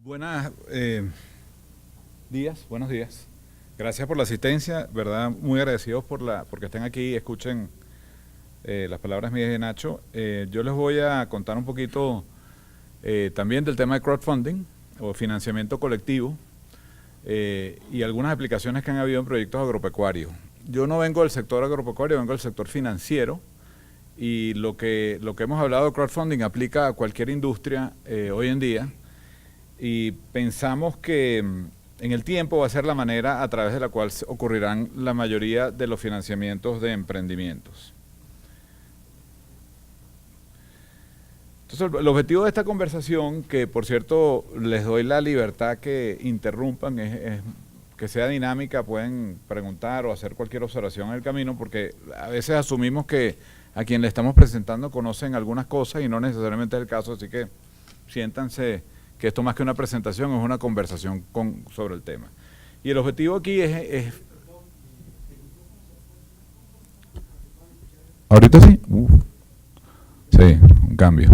Buenas buenos días. Gracias por la asistencia, verdad, muy agradecidos porque estén aquí y escuchen las palabras mías de Nacho. Yo les voy a contar un poquito también del tema de crowdfunding o financiamiento colectivo y algunas aplicaciones que han habido en proyectos agropecuarios. Yo no vengo del sector agropecuario, vengo del sector financiero y lo que hemos hablado de crowdfunding aplica a cualquier industria hoy en día. Y pensamos que en el tiempo va a ser la manera a través de la cual ocurrirán la mayoría de los financiamientos de emprendimientos. Entonces, el objetivo de esta conversación, que por cierto les doy la libertad que interrumpan, es que sea dinámica, pueden preguntar o hacer cualquier observación en el camino, porque a veces asumimos que a quien le estamos presentando conocen algunas cosas y no necesariamente es el caso, así que siéntanse que esto más que una presentación es una conversación sobre el tema. Y el objetivo aquí es ¿ahorita sí? Sí, un cambio.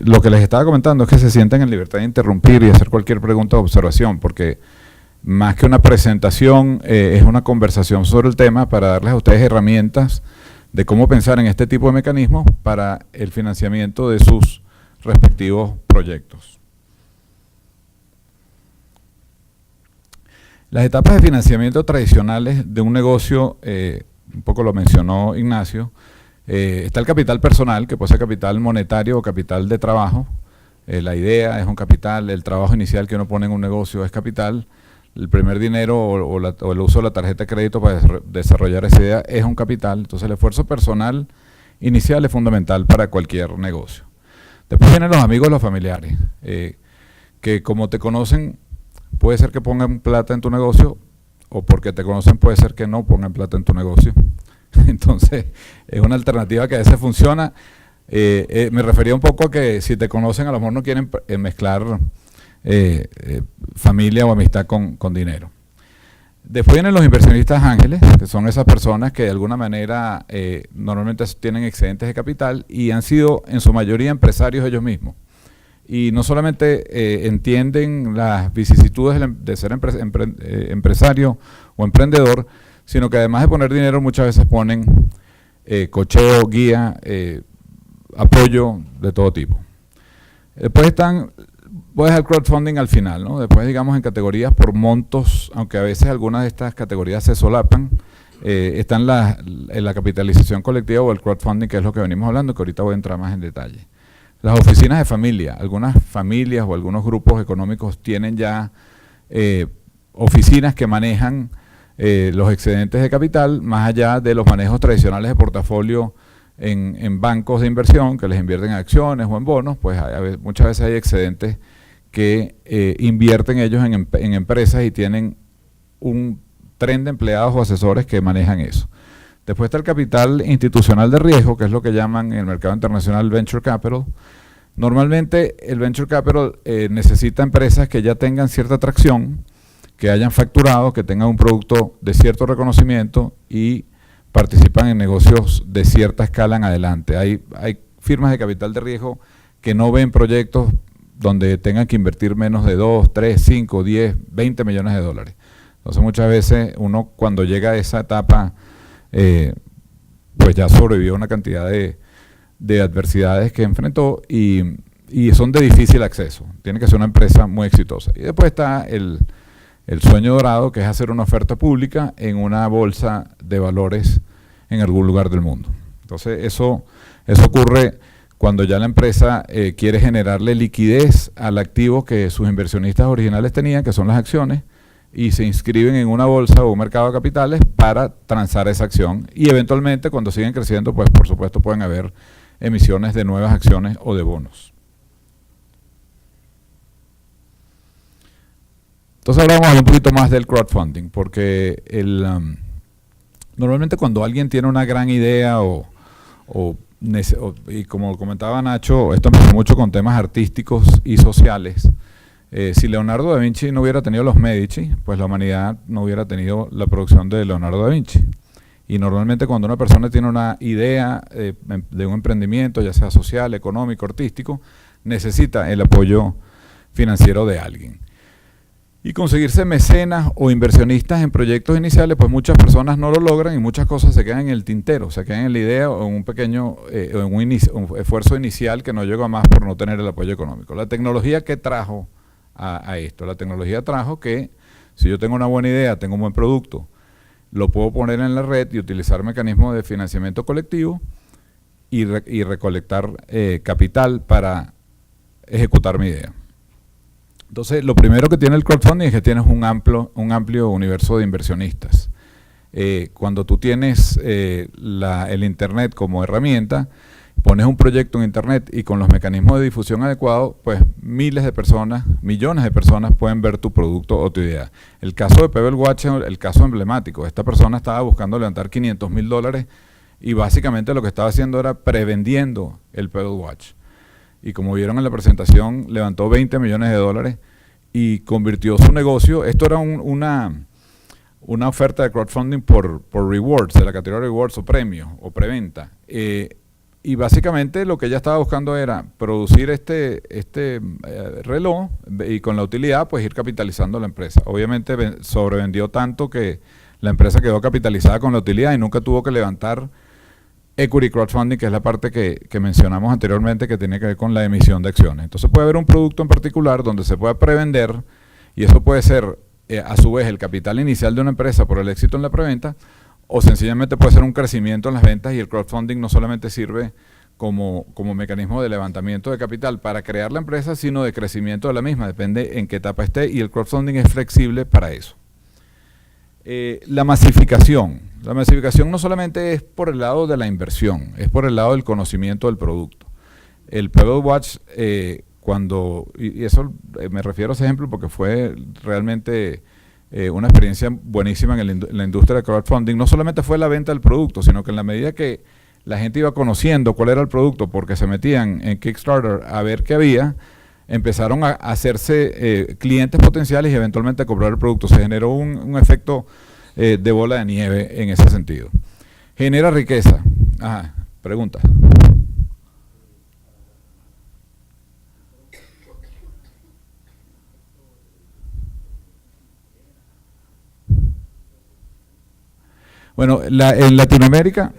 Lo que les estaba comentando es que se sientan en libertad de interrumpir y hacer cualquier pregunta o observación, porque más que una presentación es una conversación sobre el tema para darles a ustedes herramientas de cómo pensar en este tipo de mecanismos para el financiamiento de sus respectivos proyectos. Las etapas de financiamiento tradicionales de un negocio, un poco lo mencionó Ignacio, está el capital personal, que puede ser capital monetario o capital de trabajo. La idea es un capital, el trabajo inicial que uno pone en un negocio es capital, el primer dinero o el uso de la tarjeta de crédito para desarrollar esa idea es un capital. Entonces el esfuerzo personal inicial es fundamental para cualquier negocio. Después vienen los amigos, los familiares, que como te conocen, puede ser que pongan plata en tu negocio, o porque te conocen puede ser que no pongan plata en tu negocio. Entonces, es una alternativa que a veces funciona. Me refería un poco a que si te conocen, a lo mejor no quieren mezclar familia o amistad con dinero. Después vienen los inversionistas ángeles, que son esas personas que de alguna manera normalmente tienen excedentes de capital y han sido en su mayoría empresarios ellos mismos. Y no solamente entienden las vicisitudes de ser empresario o emprendedor, sino que además de poner dinero muchas veces ponen cocheo, guía, apoyo de todo tipo. Después están... voy a dejar crowdfunding al final, ¿no? Después, digamos, en categorías por montos, aunque a veces algunas de estas categorías se solapan, están en la capitalización colectiva o el crowdfunding, que es lo que venimos hablando, que ahorita voy a entrar más en detalle. Las oficinas de familia, algunas familias o algunos grupos económicos tienen ya oficinas que manejan los excedentes de capital, más allá de los manejos tradicionales de portafolio en bancos de inversión, que les invierten en acciones o en bonos, pues muchas veces hay excedentes que invierten ellos en empresas y tienen un tren de empleados o asesores que manejan eso. Después está el capital institucional de riesgo, que es lo que llaman en el mercado internacional venture capital. Normalmente el venture capital necesita empresas que ya tengan cierta atracción, que hayan facturado, que tengan un producto de cierto reconocimiento y participan en negocios de cierta escala en adelante. Hay firmas de capital de riesgo que no ven proyectos donde tengan que invertir menos de 2, 3, 5, 10, 20 millones de dólares. Entonces muchas veces uno cuando llega a esa etapa, pues ya sobrevivió una cantidad de adversidades que enfrentó y son de difícil acceso. Tiene que ser una empresa muy exitosa. Y después está el sueño dorado, que es hacer una oferta pública en una bolsa de valores en algún lugar del mundo. Entonces eso ocurre cuando ya la empresa quiere generarle liquidez al activo que sus inversionistas originales tenían, que son las acciones, y se inscriben en una bolsa o un mercado de capitales para transar esa acción. Y eventualmente, cuando siguen creciendo, pues por supuesto pueden haber emisiones de nuevas acciones o de bonos. Entonces ahora vamos a hablar un poquito más del crowdfunding, porque normalmente cuando alguien tiene una gran idea y como comentaba Nacho, esto empezó mucho con temas artísticos y sociales. Si Leonardo da Vinci no hubiera tenido los Medici, pues la humanidad no hubiera tenido la producción de Leonardo da Vinci. Y normalmente cuando una persona tiene una idea de un emprendimiento, ya sea social, económico, artístico, necesita el apoyo financiero de alguien. Y conseguirse mecenas o inversionistas en proyectos iniciales, pues muchas personas no lo logran y muchas cosas se quedan en el tintero, se quedan en la idea o en un pequeño un esfuerzo inicial que no llegó a más por no tener el apoyo económico. La tecnología, ¿qué trajo a esto? La tecnología trajo que si yo tengo una buena idea, tengo un buen producto, lo puedo poner en la red y utilizar mecanismos de financiamiento colectivo y recolectar capital para ejecutar mi idea. Entonces, lo primero que tiene el crowdfunding es que tienes un amplio universo de inversionistas. Cuando tú tienes el Internet como herramienta, pones un proyecto en Internet y con los mecanismos de difusión adecuados, pues miles de personas, millones de personas pueden ver tu producto o tu idea. El caso de Pebble Watch es el caso emblemático. Esta persona estaba buscando levantar $500,000 y básicamente lo que estaba haciendo era prevendiendo el Pebble Watch. Y como vieron en la presentación, levantó $20 millones y convirtió su negocio. Esto era una oferta de crowdfunding por rewards, de la categoría rewards o premios o preventa. Y básicamente lo que ella estaba buscando era producir este reloj y con la utilidad pues ir capitalizando la empresa. Obviamente sobrevendió tanto que la empresa quedó capitalizada con la utilidad y nunca tuvo que levantar equity crowdfunding, que es la parte que mencionamos anteriormente que tiene que ver con la emisión de acciones. Entonces puede haber un producto en particular donde se pueda prevender y eso puede ser a su vez el capital inicial de una empresa por el éxito en la preventa o sencillamente puede ser un crecimiento en las ventas y el crowdfunding no solamente sirve como mecanismo de levantamiento de capital para crear la empresa, sino de crecimiento de la misma, depende en qué etapa esté y el crowdfunding es flexible para eso. La masificación no solamente es por el lado de la inversión, es por el lado del conocimiento del producto. El Pebble Watch, y eso me refiero a ese ejemplo porque fue realmente una experiencia buenísima en la industria de crowdfunding. No solamente fue la venta del producto, sino que en la medida que la gente iba conociendo cuál era el producto porque se metían en Kickstarter a ver qué había, empezaron a hacerse clientes potenciales y eventualmente a comprar el producto. Se generó un efecto de bola de nieve en ese sentido. Genera riqueza. Ajá, pregunta. Bueno, en Latinoamérica...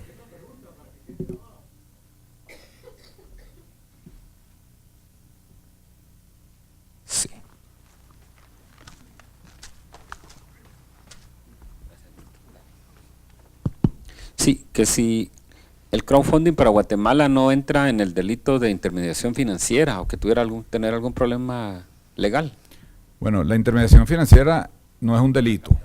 Sí, que si el crowdfunding para Guatemala no entra en el delito de intermediación financiera o que tuviera tener algún problema legal. Bueno, la intermediación financiera no es un delito.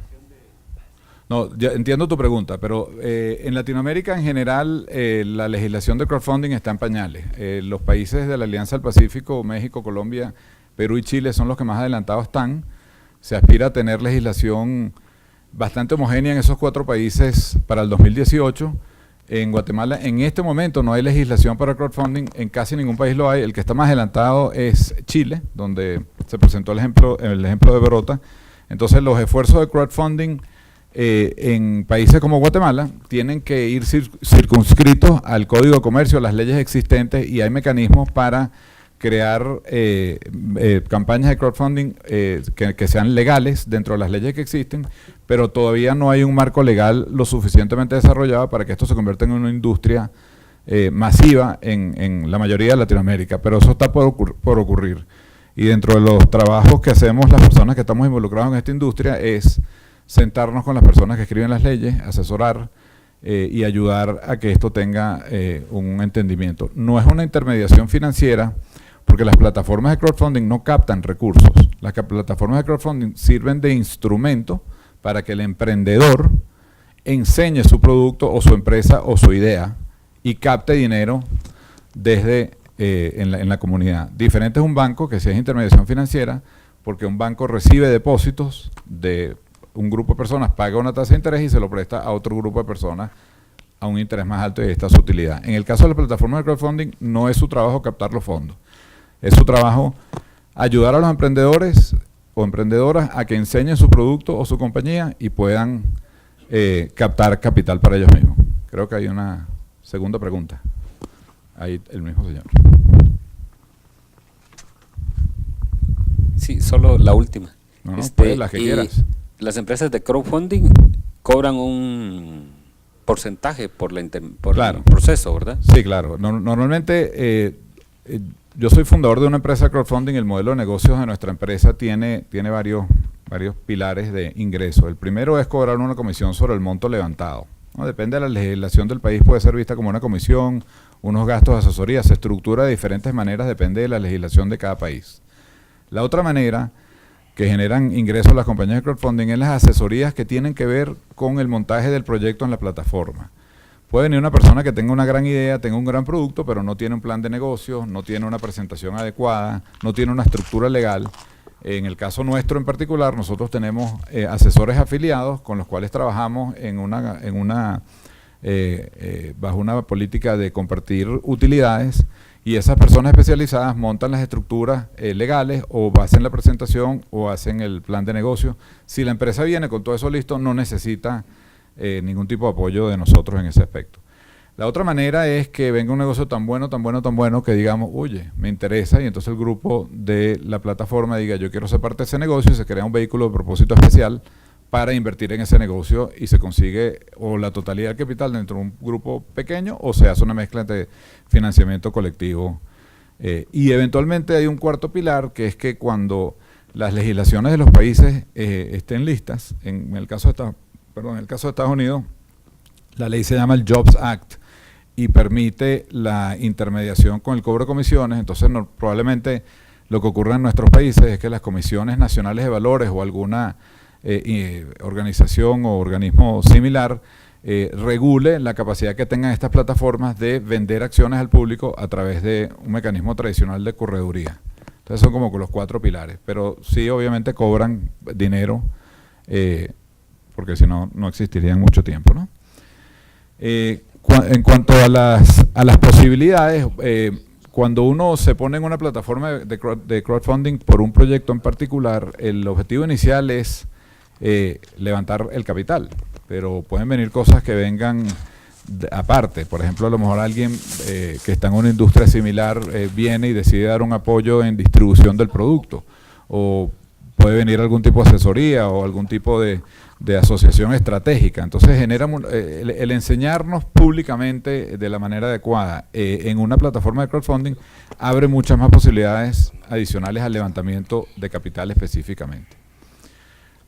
No, ya entiendo tu pregunta, pero en Latinoamérica en general la legislación de crowdfunding está en pañales. Los países de la Alianza del Pacífico, México, Colombia, Perú y Chile son los que más adelantados están. Se aspira a tener legislación bastante homogénea en esos 4 países para el 2018. En Guatemala en este momento no hay legislación para crowdfunding, en casi ningún país lo hay. El que está más adelantado es Chile, donde se presentó el ejemplo de Berota. Entonces los esfuerzos de crowdfunding en países como Guatemala tienen que ir circunscritos al Código de Comercio, a las leyes existentes, y hay mecanismos para crear campañas de crowdfunding que sean legales dentro de las leyes que existen, pero todavía no hay un marco legal lo suficientemente desarrollado para que esto se convierta en una industria masiva en la mayoría de Latinoamérica, pero eso está por ocurrir. Y dentro de los trabajos que hacemos las personas que estamos involucrados en esta industria es sentarnos con las personas que escriben las leyes, asesorar y ayudar a que esto tenga un entendimiento. No es una intermediación financiera, porque las plataformas de crowdfunding no captan recursos. Las plataformas de crowdfunding sirven de instrumento para que el emprendedor enseñe su producto o su empresa o su idea y capte dinero desde en la comunidad. Diferente es un banco, que sí es intermediación financiera, porque un banco recibe depósitos de un grupo de personas, paga una tasa de interés y se lo presta a otro grupo de personas a un interés más alto y esta es su utilidad. En el caso de las plataformas de crowdfunding, no es su trabajo captar los fondos. Es su trabajo ayudar a los emprendedores o emprendedoras a que enseñen su producto o su compañía y puedan captar capital para ellos mismos. Creo que hay una segunda pregunta. Ahí el mismo señor. Sí, solo la última. No, pues las que quieras. Las empresas de crowdfunding cobran un porcentaje por Claro. el proceso, ¿verdad? Sí, claro. Normalmente, yo soy fundador de una empresa de crowdfunding. El modelo de negocios de nuestra empresa tiene varios pilares de ingreso. El primero es cobrar una comisión sobre el monto levantado, ¿no? Depende de la legislación del país, puede ser vista como una comisión, unos gastos de asesoría, se estructura de diferentes maneras, depende de la legislación de cada país. La otra manera que generan ingresos las compañías de crowdfunding es las asesorías que tienen que ver con el montaje del proyecto en la plataforma. Puede venir una persona que tenga una gran idea, tenga un gran producto, pero no tiene un plan de negocio, no tiene una presentación adecuada, no tiene una estructura legal. En el caso nuestro en particular, nosotros tenemos asesores afiliados con los cuales trabajamos bajo una política de compartir utilidades, y esas personas especializadas montan las estructuras legales, o hacen la presentación o hacen el plan de negocio. Si la empresa viene con todo eso listo, no necesita ningún tipo de apoyo de nosotros en ese aspecto. La otra manera es que venga un negocio tan bueno que digamos, oye, me interesa, y entonces el grupo de la plataforma diga, yo quiero ser parte de ese negocio, y se crea un vehículo de propósito especial para invertir en ese negocio, y se consigue o la totalidad del capital dentro de un grupo pequeño, o se hace una mezcla de financiamiento colectivo. Y eventualmente hay un cuarto pilar, que es que cuando las legislaciones de los países estén listas, en el caso de Estados Unidos, la ley se llama el Jobs Act y permite la intermediación con el cobro de comisiones. Entonces probablemente lo que ocurre en nuestros países es que las comisiones nacionales de valores o alguna organización o organismo similar regule la capacidad que tengan estas plataformas de vender acciones al público a través de un mecanismo tradicional de correduría. Entonces son como los cuatro pilares, pero sí obviamente cobran dinero, porque si no, no existirían mucho tiempo, ¿no? En cuanto a las posibilidades, cuando uno se pone en una plataforma de crowdfunding por un proyecto en particular, el objetivo inicial es levantar el capital, pero pueden venir cosas que vengan aparte. Por ejemplo, a lo mejor alguien que está en una industria similar viene y decide dar un apoyo en distribución del producto, o puede venir algún tipo de asesoría o algún tipo de asociación estratégica. Entonces genera el enseñarnos públicamente de la manera adecuada en una plataforma de crowdfunding abre muchas más posibilidades adicionales al levantamiento de capital específicamente.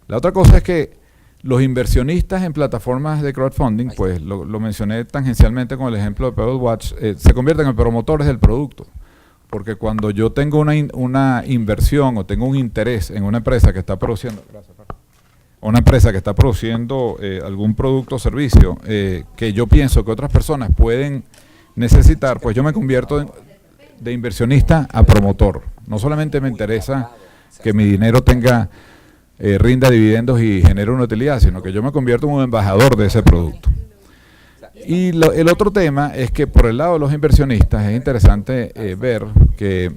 La otra cosa es que los inversionistas en plataformas de crowdfunding, pues lo mencioné tangencialmente con el ejemplo de Pebble Watch, se convierten en promotores del producto. Porque cuando yo tengo una inversión o tengo un interés en una empresa que está produciendo, algún producto o servicio que yo pienso que otras personas pueden necesitar, pues yo me convierto de inversionista a promotor. No solamente me interesa que mi dinero rinda dividendos y genere una utilidad, sino que yo me convierto en un embajador de ese producto. Y el otro tema es que por el lado de los inversionistas es interesante ver que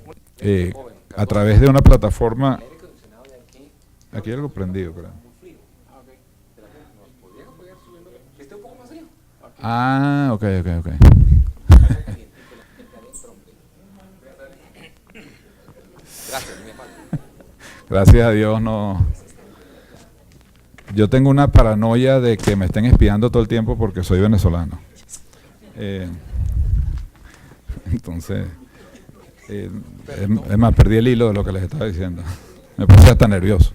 a través de una plataforma, aquí hay algo prendido, creo. Ah, ok. Gracias a Dios no. Yo tengo una paranoia de que me estén espiando todo el tiempo porque soy venezolano. Entonces, es más, perdí el hilo de lo que les estaba diciendo. Me puse hasta nervioso.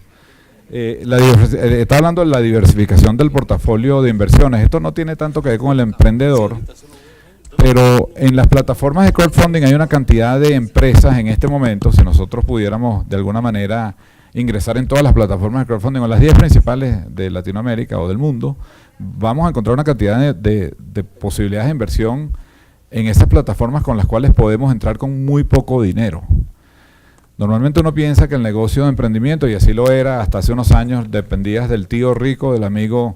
Estaba hablando de la diversificación del portafolio de inversiones. Esto no tiene tanto que ver con el emprendedor, pero en las plataformas de crowdfunding hay una cantidad de empresas en este momento. Si nosotros pudiéramos de alguna manera ingresar en todas las plataformas de crowdfunding, o las 10 principales de Latinoamérica o del mundo, vamos a encontrar una cantidad de posibilidades de inversión en esas plataformas con las cuales podemos entrar con muy poco dinero. Normalmente uno piensa que el negocio de emprendimiento, y así lo era hasta hace unos años, dependías del tío rico, del amigo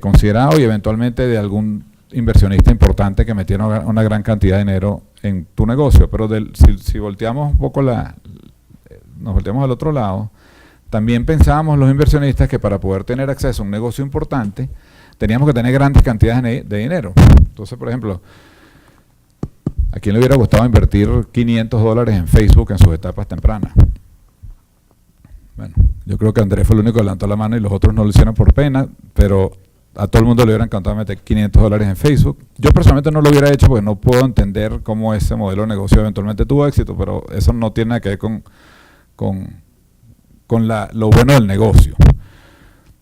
considerado y eventualmente de algún inversionista importante que metiera una gran cantidad de dinero en tu negocio. Pero si volteamos un poco nos volteamos al otro lado, también pensábamos los inversionistas que para poder tener acceso a un negocio importante teníamos que tener grandes cantidades de dinero. Entonces, por ejemplo, ¿a quién le hubiera gustado invertir $500 en Facebook en sus etapas tempranas? Bueno, yo creo que Andrés fue el único que levantó la mano y los otros no lo hicieron por pena, pero a todo el mundo le hubiera encantado meter $500 en Facebook. Yo personalmente no lo hubiera hecho porque no puedo entender cómo ese modelo de negocio eventualmente tuvo éxito, pero eso no tiene nada que ver con lo bueno del negocio.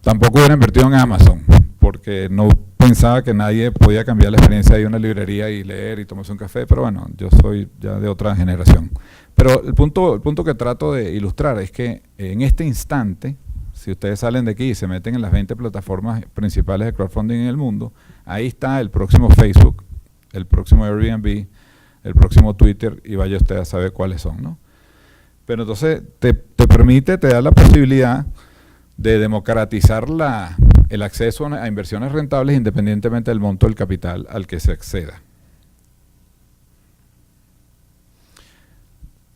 Tampoco hubiera invertido en Amazon, porque no pensaba que nadie podía cambiar la experiencia de ir a una librería y leer y tomarse un café, pero bueno, yo soy ya de otra generación. Pero el punto que trato de ilustrar es que en este instante, si ustedes salen de aquí y se meten en las 20 plataformas principales de crowdfunding en el mundo, ahí está el próximo Facebook, el próximo Airbnb, el próximo Twitter, y vaya usted a saber cuáles son, ¿no? Pero entonces te da la posibilidad de democratizar el acceso a inversiones rentables independientemente del monto del capital al que se acceda.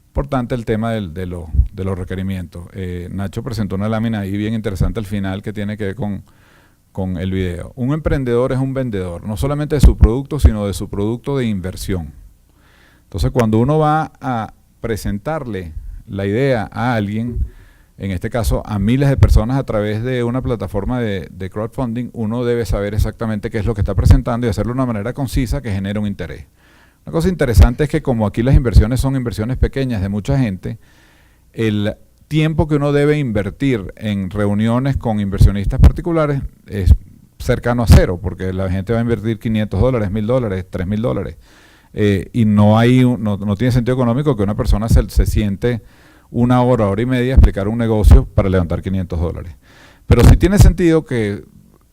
Importante el tema de los requerimientos. Nacho presentó una lámina ahí bien interesante al final que tiene que ver con el video. Un emprendedor es un vendedor, no solamente de su producto, sino de su producto de inversión. Entonces, cuando uno va a presentarle la idea a alguien, en este caso a miles de personas a través de una plataforma de crowdfunding, uno debe saber exactamente qué es lo que está presentando y hacerlo de una manera concisa que genere un interés. Una cosa interesante es que como aquí las inversiones son inversiones pequeñas de mucha gente, el tiempo que uno debe invertir en reuniones con inversionistas particulares es cercano a cero, porque la gente va a invertir $500, $1,000, $3,000, y no tiene sentido económico que una persona se siente una hora y media a explicar un negocio para levantar $500. Pero sí tiene sentido que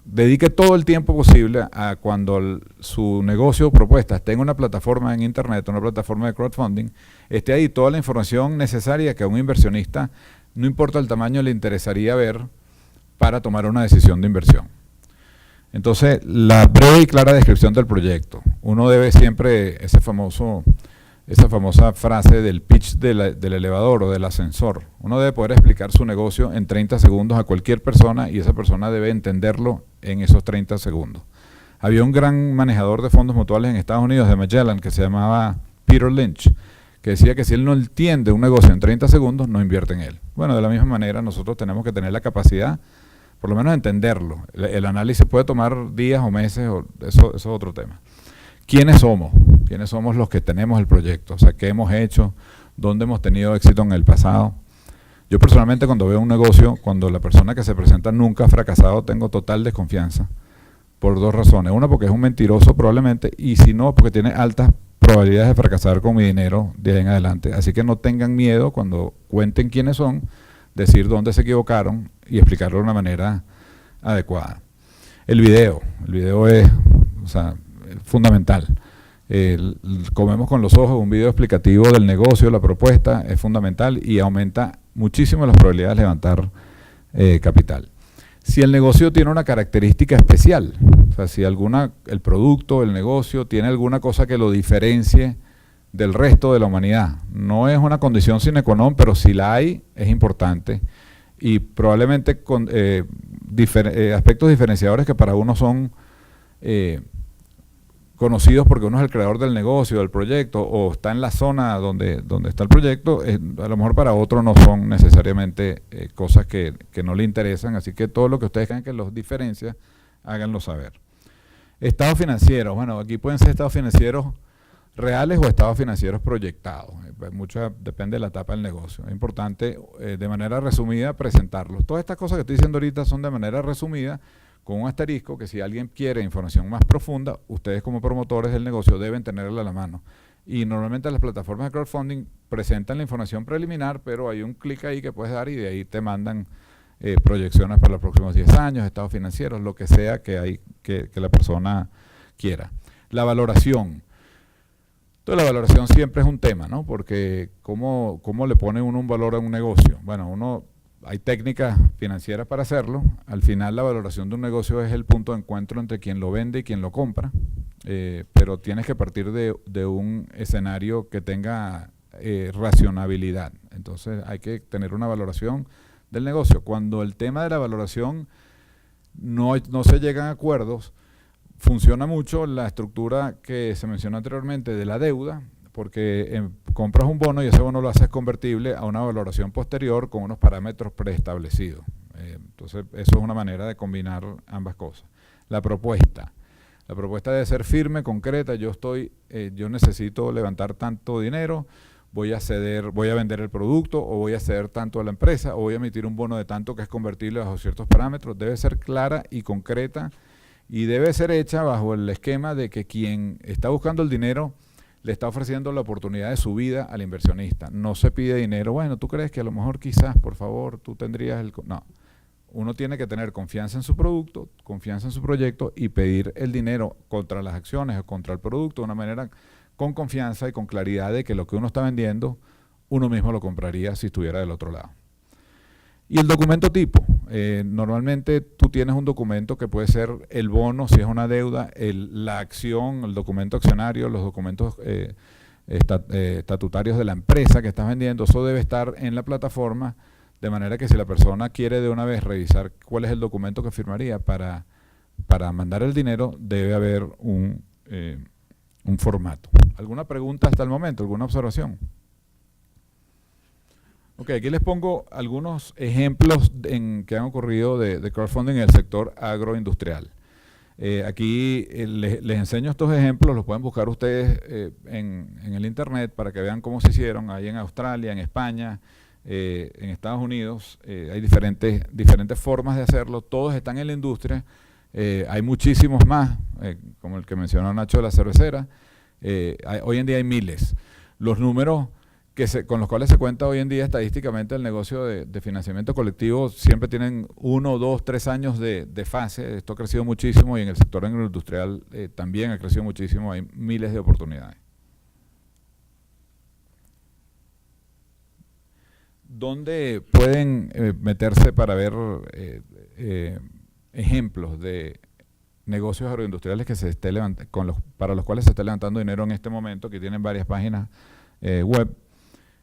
dedique todo el tiempo posible a cuando su negocio o propuesta esté en una plataforma en internet, una plataforma de crowdfunding, esté ahí toda la información necesaria que a un inversionista, no importa el tamaño, le interesaría ver para tomar una decisión de inversión. Entonces, la breve y clara descripción del proyecto. Uno debe siempre, esa famosa frase del pitch del elevador o del ascensor, uno debe poder explicar su negocio en 30 segundos a cualquier persona y esa persona debe entenderlo en esos 30 segundos. Había un gran manejador de fondos mutuales en Estados Unidos de Magellan que se llamaba Peter Lynch, que decía que si él no entiende un negocio en 30 segundos, no invierte en él. Bueno, de la misma manera nosotros tenemos que tener la capacidad, por lo menos de entenderlo. El análisis puede tomar días o meses, eso es otro tema. ¿Quiénes somos? ¿Quiénes somos los que tenemos el proyecto? O sea, ¿qué hemos hecho? ¿Dónde hemos tenido éxito en el pasado? Yo personalmente cuando veo un negocio, cuando la persona que se presenta nunca ha fracasado, tengo total desconfianza por dos razones. Una, porque es un mentiroso probablemente, y si no, porque tiene altas probabilidades de fracasar con mi dinero de ahí en adelante. Así que no tengan miedo cuando cuenten quiénes son, decir dónde se equivocaron y explicarlo de una manera adecuada. El video es fundamental. Comemos con los ojos, un video explicativo del negocio, la propuesta, es fundamental y aumenta muchísimo las probabilidades de levantar capital. Si el negocio tiene una característica especial, o sea, si el producto, el negocio, tiene alguna cosa que lo diferencie del resto de la humanidad, no es una condición sine qua non, pero si la hay, es importante y probablemente con aspectos diferenciadores que para uno son conocidos porque uno es el creador del negocio, del proyecto, o está en la zona donde está el proyecto, a lo mejor para otro no son necesariamente cosas que no le interesan, así que todo lo que ustedes crean que los diferencia, háganlo saber. Estados financieros, bueno, aquí pueden ser estados financieros reales o estados financieros proyectados, mucho depende de la etapa del negocio. Es importante de manera resumida presentarlos. Todas estas cosas que estoy diciendo ahorita son de manera resumida, con un asterisco que si alguien quiere información más profunda, ustedes como promotores del negocio deben tenerla a la mano. Y normalmente las plataformas de crowdfunding presentan la información preliminar, pero hay un clic ahí que puedes dar y de ahí te mandan proyecciones para los próximos 10 años, estados financieros, lo que sea que la persona quiera. La valoración. Entonces la valoración siempre es un tema, ¿no? Porque ¿cómo le pone uno un valor a un negocio? Bueno, hay técnicas financieras para hacerlo. Al final la valoración de un negocio es el punto de encuentro entre quien lo vende y quien lo compra, pero tienes que partir de un escenario que tenga racionabilidad. Entonces hay que tener una valoración del negocio. Cuando el tema de la valoración no se llegan a acuerdos, funciona mucho la estructura que se mencionó anteriormente de la deuda, porque compras un bono y ese bono lo haces convertible a una valoración posterior con unos parámetros preestablecidos. Entonces, eso es una manera de combinar ambas cosas. La propuesta debe ser firme, concreta. Yo necesito levantar tanto dinero, voy a vender el producto, o voy a ceder tanto a la empresa, o voy a emitir un bono de tanto que es convertible bajo ciertos parámetros. Debe ser clara y concreta, y debe ser hecha bajo el esquema de que quien está buscando el dinero le está ofreciendo la oportunidad de su vida al inversionista. No se pide dinero, bueno, tú crees que a lo mejor quizás, por favor, tú tendrías el... No, uno tiene que tener confianza en su producto, confianza en su proyecto, y pedir el dinero contra las acciones o contra el producto de una manera con confianza y con claridad de que lo que uno está vendiendo, uno mismo lo compraría si estuviera del otro lado. Y el documento tipo. Normalmente tú tienes un documento que puede ser el bono, si es una deuda, la acción, el documento accionario, los documentos estatutarios de la empresa que estás vendiendo. Eso debe estar en la plataforma, de manera que si la persona quiere de una vez revisar cuál es el documento que firmaría para mandar el dinero, debe haber un formato. ¿Alguna pregunta hasta el momento? ¿Alguna observación? Ok, aquí les pongo algunos ejemplos que han ocurrido de crowdfunding en el sector agroindustrial. Aquí les enseño estos ejemplos, los pueden buscar ustedes en el internet para que vean cómo se hicieron. Ahí en Australia, en España, en Estados Unidos, hay diferentes formas de hacerlo, todos están en la industria. Hay muchísimos más, como el que mencionó Nacho de la cervecera. Hoy en día hay miles. Los números con los cuales se cuenta hoy en día estadísticamente el negocio de financiamiento colectivo siempre tienen 1, 2, 3 años de fase. Esto ha crecido muchísimo, y en el sector agroindustrial también ha crecido muchísimo. Hay miles de oportunidades. ¿Dónde pueden meterse para ver ejemplos de negocios agroindustriales que para los cuales se está levantando dinero en este momento, que tienen varias páginas web?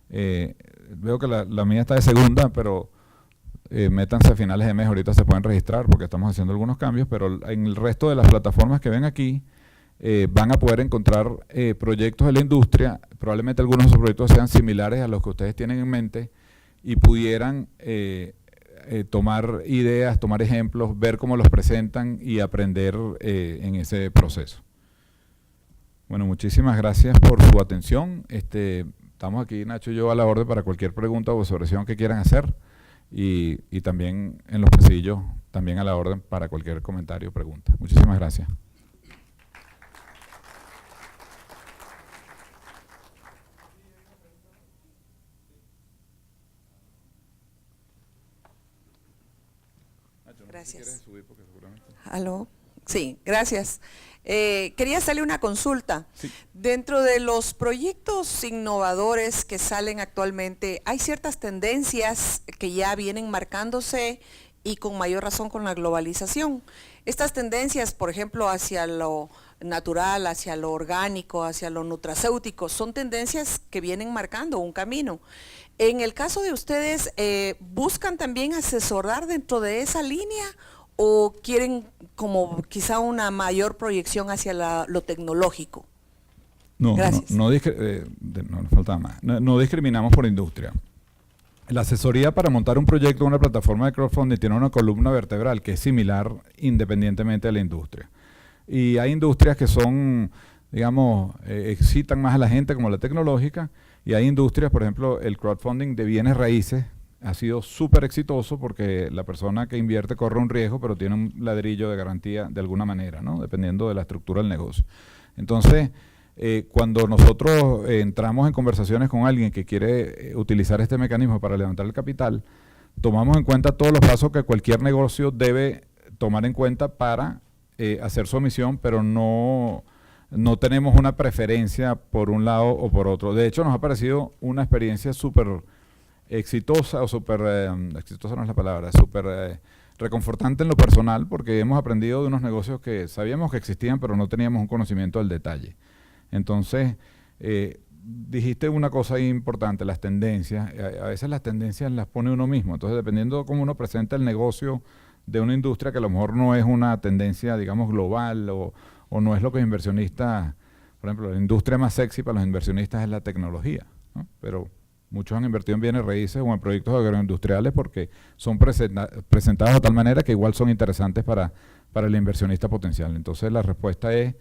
Veo que la mía está de segunda, pero métanse a finales de mes, ahorita se pueden registrar porque estamos haciendo algunos cambios, pero en el resto de las plataformas que ven aquí van a poder encontrar proyectos de la industria. Probablemente algunos de esos proyectos sean similares a los que ustedes tienen en mente y pudieran tomar ideas, tomar ejemplos, ver cómo los presentan y aprender en ese proceso. Bueno, muchísimas gracias por su atención. Estamos aquí, Nacho y yo, a la orden para cualquier pregunta o observación que quieran hacer, y también en los pasillos, también a la orden para cualquier comentario o pregunta. Muchísimas gracias. Gracias. ¿Aló? Sí, gracias. Quería hacerle una consulta. Sí. Dentro de los proyectos innovadores que salen actualmente, hay ciertas tendencias que ya vienen marcándose, y con mayor razón con la globalización. Estas tendencias, por ejemplo, hacia lo natural, hacia lo orgánico, hacia lo nutracéutico, son tendencias que vienen marcando un camino. En el caso de ustedes, ¿buscan también asesorar dentro de esa línea, o quieren como quizá una mayor proyección hacia lo tecnológico? No, gracias. No faltaba más. No discriminamos por industria. La asesoría para montar un proyecto o una plataforma de crowdfunding tiene una columna vertebral que es similar independientemente de la industria. Y hay industrias que son, digamos, excitan más a la gente, como la tecnológica, y hay industrias, por ejemplo, el crowdfunding de bienes raíces ha sido súper exitoso porque la persona que invierte corre un riesgo, pero tiene un ladrillo de garantía de alguna manera, ¿no? Dependiendo de la estructura del negocio. Entonces, cuando nosotros entramos en conversaciones con alguien que quiere utilizar este mecanismo para levantar el capital, tomamos en cuenta todos los pasos que cualquier negocio debe tomar en cuenta para hacer su emisión, pero no tenemos una preferencia por un lado o por otro. De hecho, nos ha parecido una experiencia súper exitosa, o súper, exitosa no es la palabra, súper reconfortante en lo personal, porque hemos aprendido de unos negocios que sabíamos que existían, pero no teníamos un conocimiento del detalle. Entonces, dijiste una cosa importante, las tendencias. A veces las tendencias las pone uno mismo. Entonces, dependiendo de cómo uno presenta el negocio de una industria, que a lo mejor no es una tendencia, digamos, global, o no es lo que los inversionistas Por ejemplo, la industria más sexy para los inversionistas es la tecnología, ¿no? Pero muchos han invertido en bienes raíces o en proyectos agroindustriales porque son presentados de tal manera que igual son interesantes para el inversionista potencial. Entonces la respuesta es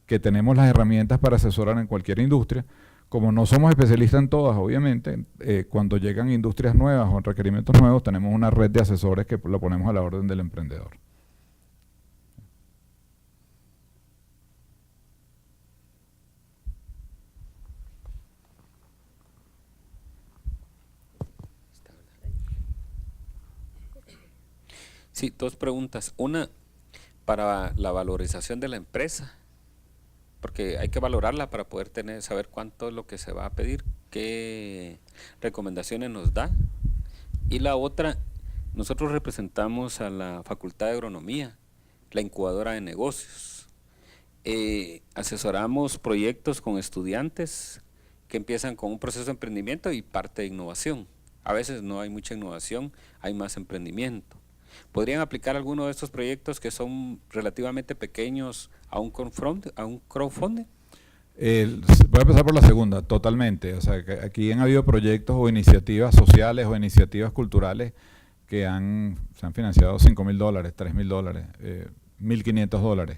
que tenemos las herramientas para asesorar en cualquier industria. Como no somos especialistas en todas, obviamente, cuando llegan industrias nuevas o requerimientos nuevos, tenemos una red de asesores que lo ponemos a la orden del emprendedor. Sí, dos preguntas. Una, para la valorización de la empresa, porque hay que valorarla para poder saber cuánto es lo que se va a pedir, qué recomendaciones nos da. Y la otra, nosotros representamos a la Facultad de Agronomía, la incubadora de negocios. Asesoramos proyectos con estudiantes que empiezan con un proceso de emprendimiento y parte de innovación. A veces no hay mucha innovación, hay más emprendimiento. ¿Podrían aplicar alguno de estos proyectos que son relativamente pequeños a un crowdfunding? Voy a empezar por la segunda, totalmente. O sea, que aquí han habido proyectos o iniciativas sociales o iniciativas culturales que se han financiado $5,000, $3,000, $1,500.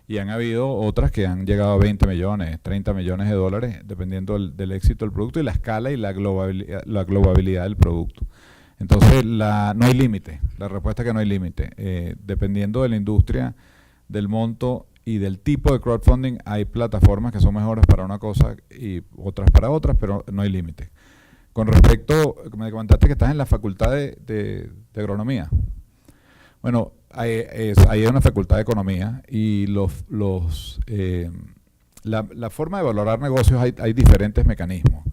Y han habido otras que han llegado a 20 millones, 30 millones de dólares, dependiendo del éxito del producto y la escala y la globabilidad del producto. Entonces, no hay límite. La respuesta es que no hay límite. Dependiendo de la industria, del monto y del tipo de crowdfunding, hay plataformas que son mejores para una cosa y otras para otras, pero no hay límite. Con respecto, me comentaste que estás en la Facultad de Agronomía. Bueno, hay una Facultad de Economía y la forma de valorar negocios hay diferentes mecanismos.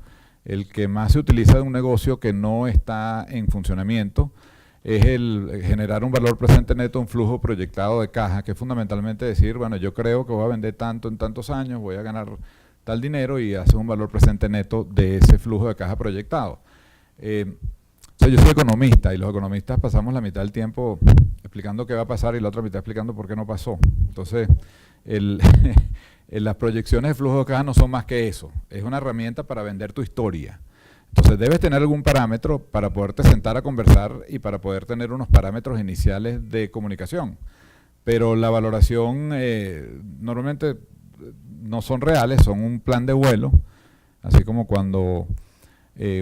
El que más se utiliza de un negocio que no está en funcionamiento es el generar un valor presente neto, un flujo proyectado de caja, que es fundamentalmente decir, bueno, yo creo que voy a vender tanto en tantos años, voy a ganar tal dinero y hacer un valor presente neto de ese flujo de caja proyectado. O sea, yo soy economista y los economistas pasamos la mitad del tiempo explicando qué va a pasar y la otra mitad explicando por qué no pasó. Entonces, las proyecciones de flujo de caja no son más que eso, es una herramienta para vender tu historia. Entonces debes tener algún parámetro para poderte sentar a conversar y para poder tener unos parámetros iniciales de comunicación. Pero la valoración normalmente no son reales, son un plan de vuelo, así como cuando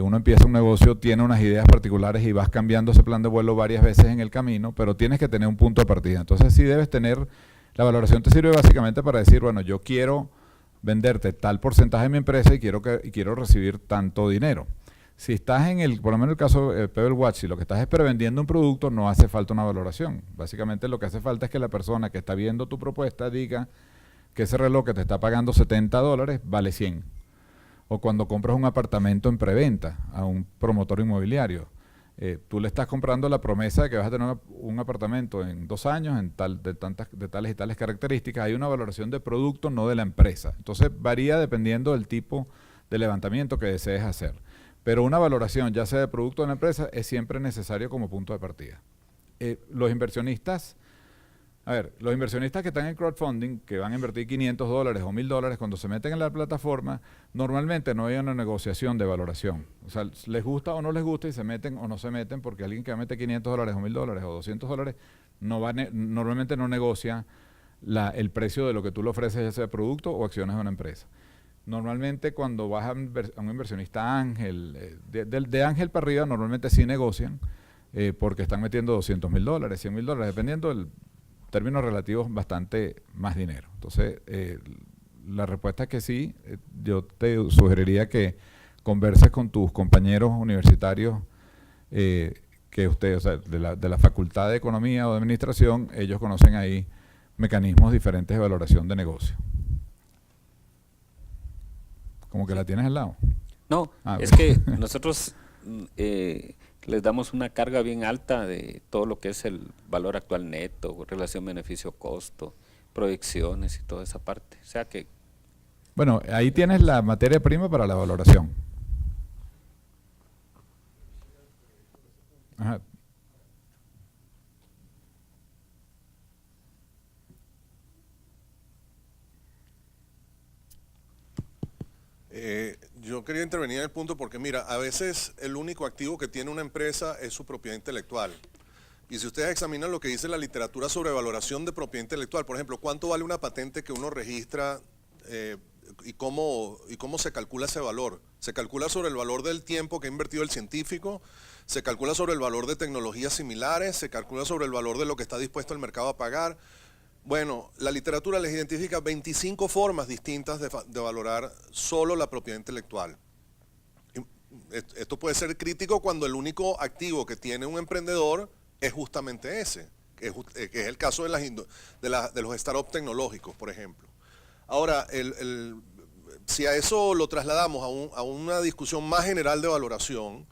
uno empieza un negocio, tiene unas ideas particulares y vas cambiando ese plan de vuelo varias veces en el camino, pero tienes que tener un punto de partida. Entonces sí debes tener. La valoración te sirve básicamente para decir, bueno, yo quiero venderte tal porcentaje de mi empresa y quiero recibir tanto dinero. Si estás por lo menos en el caso de Pebble Watch, si lo que estás es prevendiendo un producto, no hace falta una valoración. Básicamente lo que hace falta es que la persona que está viendo tu propuesta diga que ese reloj que te está pagando $70 vale 100. O cuando compras un apartamento en preventa a un promotor inmobiliario. Tú le estás comprando la promesa de que vas a tener un apartamento en 2 años de tales y tales características. Hay una valoración de producto, no de la empresa. Entonces varía dependiendo del tipo de levantamiento que desees hacer. Pero una valoración, ya sea de producto o de la empresa, es siempre necesario como punto de partida. Los inversionistas que están en crowdfunding, que van a invertir $500 o $1,000, cuando se meten en la plataforma, normalmente no hay una negociación de valoración. O sea, les gusta o no les gusta y se meten o no se meten, porque alguien que va a meter $500 o $1,000 o $200 normalmente no negocia el precio de lo que tú le ofreces, ya sea producto o acciones de una empresa. Normalmente cuando vas a un inversionista ángel, de ángel para arriba, normalmente sí negocian, porque están metiendo $200,000, $100,000, dependiendo del términos relativos, bastante más dinero. Entonces, la respuesta es que sí. Yo te sugeriría que converses con tus compañeros universitarios o sea, de la Facultad de Economía o de Administración. Ellos conocen ahí mecanismos diferentes de valoración de negocio. Como que la tienes al lado. No, es que nosotros les damos una carga bien alta de todo lo que es el valor actual neto, relación beneficio-costo, proyecciones y toda esa parte. O sea que... Bueno, ahí tienes la materia prima para la valoración. Ajá. Yo quería intervenir en el punto porque, mira, a veces el único activo que tiene una empresa es su propiedad intelectual. Y si ustedes examinan lo que dice la literatura sobre valoración de propiedad intelectual, por ejemplo, ¿cuánto vale una patente que uno registra y cómo se calcula ese valor? Se calcula sobre el valor del tiempo que ha invertido el científico, se calcula sobre el valor de tecnologías similares, se calcula sobre el valor de lo que está dispuesto el mercado a pagar. Bueno, la literatura les identifica 25 formas distintas de valorar solo la propiedad intelectual. Esto puede ser crítico cuando el único activo que tiene un emprendedor es justamente ese, que es el caso de los startups tecnológicos, por ejemplo. Ahora, si a eso lo trasladamos a una discusión más general de valoración,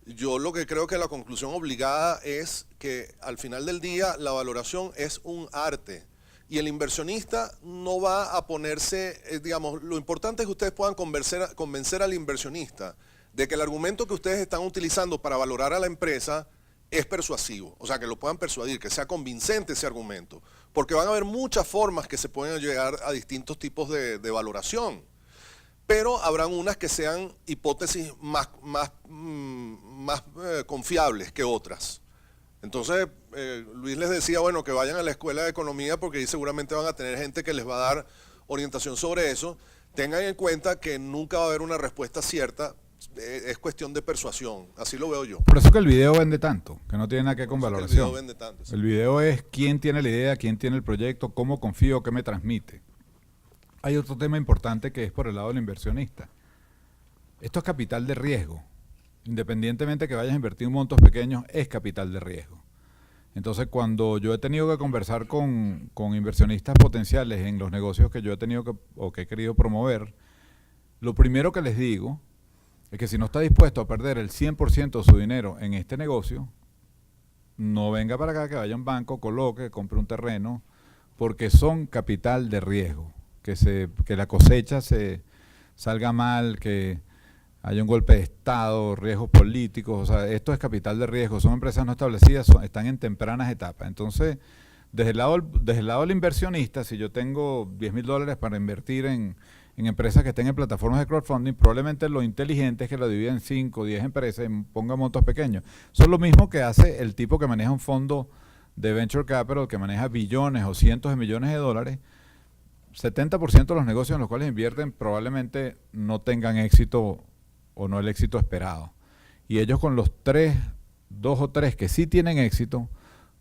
yo lo que creo que la conclusión obligada es que al final del día la valoración es un arte. Y el inversionista no va a ponerse, digamos, lo importante es que ustedes puedan convencer al inversionista de que el argumento que ustedes están utilizando para valorar a la empresa es persuasivo, o sea, que lo puedan persuadir, que sea convincente ese argumento, porque van a haber muchas formas que se pueden llegar a distintos tipos de valoración, pero habrán unas que sean hipótesis más confiables que otras. Entonces, Luis les decía, bueno, que vayan a la escuela de economía porque ahí seguramente van a tener gente que les va a dar orientación sobre eso. Tengan en cuenta que nunca va a haber una respuesta cierta, es cuestión de persuasión, así lo veo yo. Por eso que el video vende tanto, que no tiene nada que ver con valoración. El video vende tanto, sí. El video es quién tiene la idea, quién tiene el proyecto, cómo confío, qué me transmite. Hay otro tema importante que es por el lado del inversionista. Esto es capital de riesgo. Independientemente que vayas a invertir montos pequeños, es capital de riesgo. Entonces, cuando yo he tenido que conversar con inversionistas potenciales en los negocios que yo he tenido que he querido promover, lo primero que les digo es que si no está dispuesto a perder el 100% de su dinero en este negocio, no venga para acá, que vaya a un banco, coloque, compre un terreno, porque son capital de riesgo. Que la cosecha se salga mal, que hay un golpe de Estado, riesgos políticos, o sea, esto es capital de riesgo, son empresas no establecidas, están en tempranas etapas. Entonces, desde el lado del inversionista, si yo tengo $10,000 para invertir en empresas que estén en plataformas de crowdfunding, probablemente lo inteligente es que lo divida en 5 o 10 empresas y ponga montos pequeños. Eso es lo mismo que hace el tipo que maneja un fondo de venture capital, que maneja billones o cientos de millones de dólares. 70% de los negocios en los cuales invierten probablemente no tengan éxito o no el éxito esperado. Y ellos con los 2 o 3 que sí tienen éxito,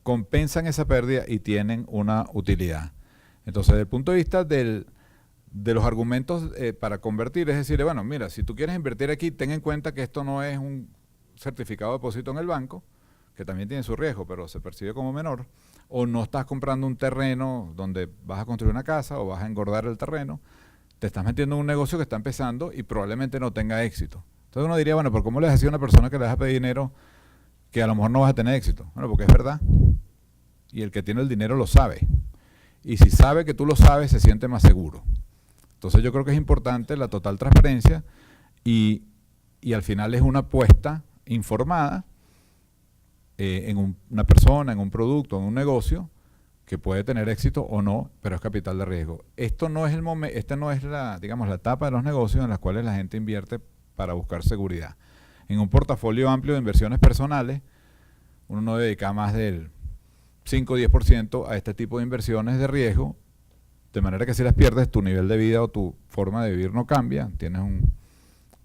compensan esa pérdida y tienen una utilidad. Entonces, desde el punto de vista de los argumentos para convertir, es decir, bueno, mira, si tú quieres invertir aquí, ten en cuenta que esto no es un certificado de depósito en el banco, que también tiene su riesgo, pero se percibe como menor, o no estás comprando un terreno donde vas a construir una casa o vas a engordar el terreno, te estás metiendo en un negocio que está empezando y probablemente no tenga éxito. Entonces uno diría, bueno, ¿pero cómo le decía a una persona que le vas a pedir dinero que a lo mejor no vas a tener éxito? Bueno, porque es verdad. Y el que tiene el dinero lo sabe. Y si sabe que tú lo sabes, se siente más seguro. Entonces yo creo que es importante la total transparencia y al final es una apuesta informada en una persona, en un producto, en un negocio que puede tener éxito o no, pero es capital de riesgo. Esta no es la etapa de los negocios en las cuales la gente invierte para buscar seguridad. En un portafolio amplio de inversiones personales, uno no dedica más del 5 o 10% a este tipo de inversiones de riesgo, de manera que si las pierdes, tu nivel de vida o tu forma de vivir no cambia, tienes un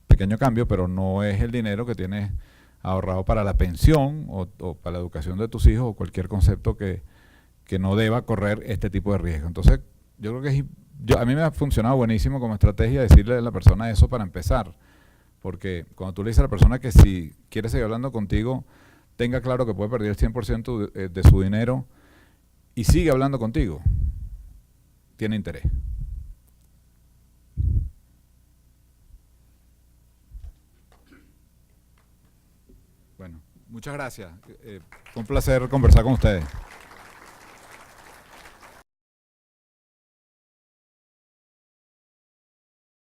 pequeño cambio, pero no es el dinero que tienes ahorrado para la pensión o para la educación de tus hijos o cualquier concepto que no deba correr este tipo de riesgo. Entonces, yo creo que a mí me ha funcionado buenísimo como estrategia decirle a la persona eso para empezar, porque cuando tú le dices a la persona que si quiere seguir hablando contigo, tenga claro que puede perder el 100% de su dinero y sigue hablando contigo, tiene interés. Bueno, muchas gracias. Fue un placer conversar con ustedes.